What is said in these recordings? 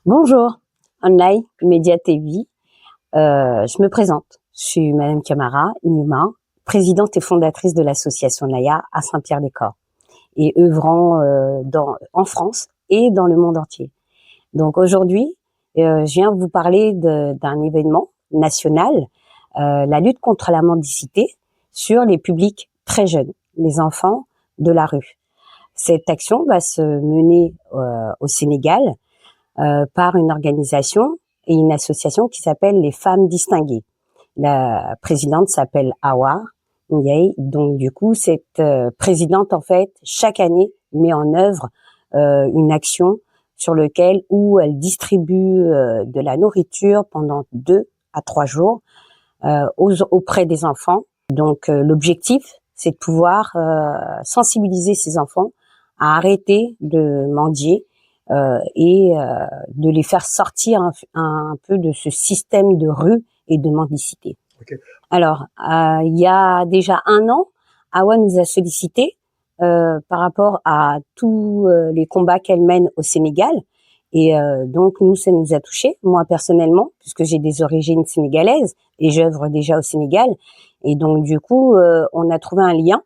Bonjour, Online Média TV. Je me présente. Je suis Madame Camara Inuma, présidente et fondatrice de l'association Naya à Saint-Pierre-des-Corps et œuvrant en France et dans le monde entier. Donc aujourd'hui, je viens vous parler d'un événement national, la lutte contre la mendicité sur les publics très jeunes, les enfants de la rue. Cette action va se mener au Sénégal par une organisation et une association qui s'appelle les Femmes Distinguées. La présidente s'appelle Awa Ndiaye. Donc du coup, cette présidente en fait chaque année met en œuvre une action sur laquelle où elle distribue de la nourriture pendant 2 à 3 jours auprès des enfants. Donc l'objectif, c'est de pouvoir sensibiliser ces enfants à arrêter de mendier et de les faire sortir un peu de ce système de rue et de mendicité. Okay. Alors, il y a déjà 1 an, Awa nous a sollicité par rapport à tous les combats qu'elle mène au Sénégal. Et donc, nous, ça nous a touchés, moi personnellement, puisque j'ai des origines sénégalaises et j'œuvre déjà au Sénégal. Et donc, du coup, on a trouvé un lien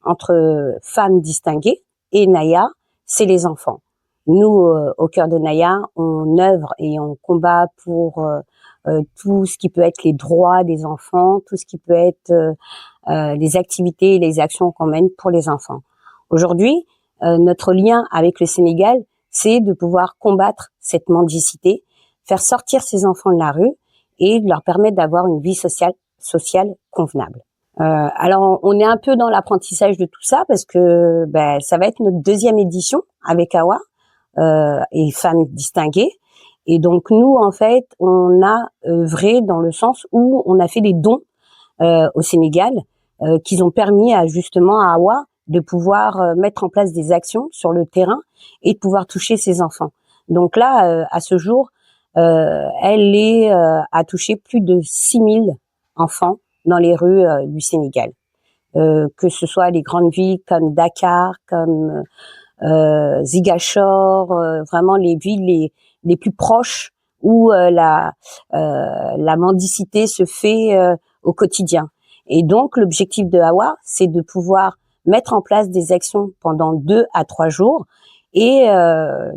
entre Femmes Distinguées et Naya, c'est les enfants. Nous, au cœur de Naya, on œuvre et on combat pour tout ce qui peut être les droits des enfants, tout ce qui peut être les activités et les actions qu'on mène pour les enfants. Aujourd'hui, notre lien avec le Sénégal, c'est de pouvoir combattre cette mendicité, faire sortir ces enfants de la rue et de leur permettre d'avoir une vie sociale convenable. Alors, on est un peu dans l'apprentissage de tout ça parce que ça va être notre 2e édition avec Awa. Et Femmes Distinguées. Et donc nous, en fait, on a œuvré dans le sens où on a fait des dons au Sénégal qui ont permis justement à Awa de pouvoir mettre en place des actions sur le terrain et de pouvoir toucher ses enfants. Donc là, à ce jour, elle a touché plus de 6000 enfants dans les rues du Sénégal. Que ce soit les grandes villes comme Dakar, comme Ziguinchor, vraiment les villes les plus proches où la mendicité se fait au quotidien. Et donc l'objectif de Awa, c'est de pouvoir mettre en place des actions pendant 2 à 3 jours et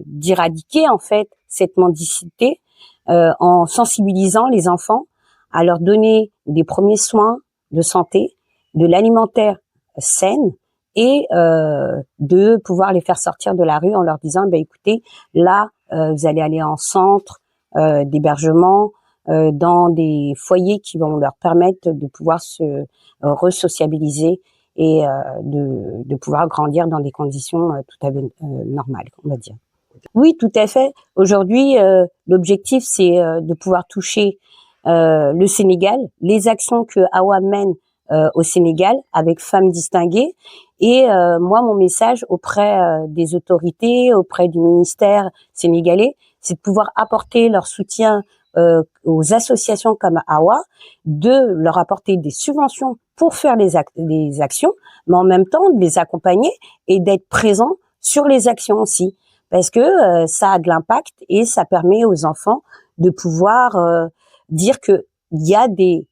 d'éradiquer en fait cette mendicité en sensibilisant les enfants à leur donner des premiers soins de santé, de l'alimentaire saine et de pouvoir les faire sortir de la rue en leur disant écoutez, là vous allez aller en centre d'hébergement, dans des foyers qui vont leur permettre de pouvoir se resociabiliser et de pouvoir grandir dans des conditions tout à fait normales, on va dire. Oui, tout à fait. Aujourd'hui, l'objectif, c'est de pouvoir toucher le Sénégal, les actions que Awa mène au Sénégal avec Femmes Distinguées. Et moi, mon message auprès des autorités, auprès du ministère sénégalais, c'est de pouvoir apporter leur soutien aux associations comme Awa, de leur apporter des subventions pour faire des actions, mais en même temps de les accompagner et d'être présents sur les actions aussi, parce que ça a de l'impact et ça permet aux enfants de pouvoir dire que il y a des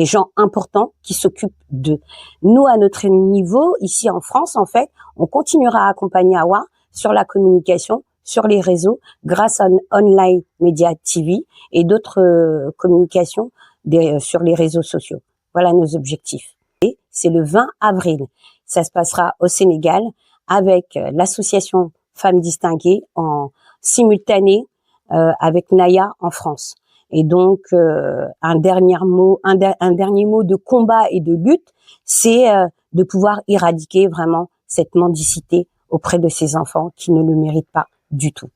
gens importants qui s'occupent d'eux. Nous, à notre niveau, ici en France, en fait, on continuera à accompagner Awa sur la communication, sur les réseaux, grâce à Online Média TV et d'autres communications sur les réseaux sociaux. Voilà nos objectifs. Et c'est le 20 avril. Ça se passera au Sénégal avec l'association Femmes Distinguées en simultané avec Naya en France. Et donc, un dernier mot de combat et de lutte, c'est de pouvoir éradiquer vraiment cette mendicité auprès de ces enfants qui ne le méritent pas du tout.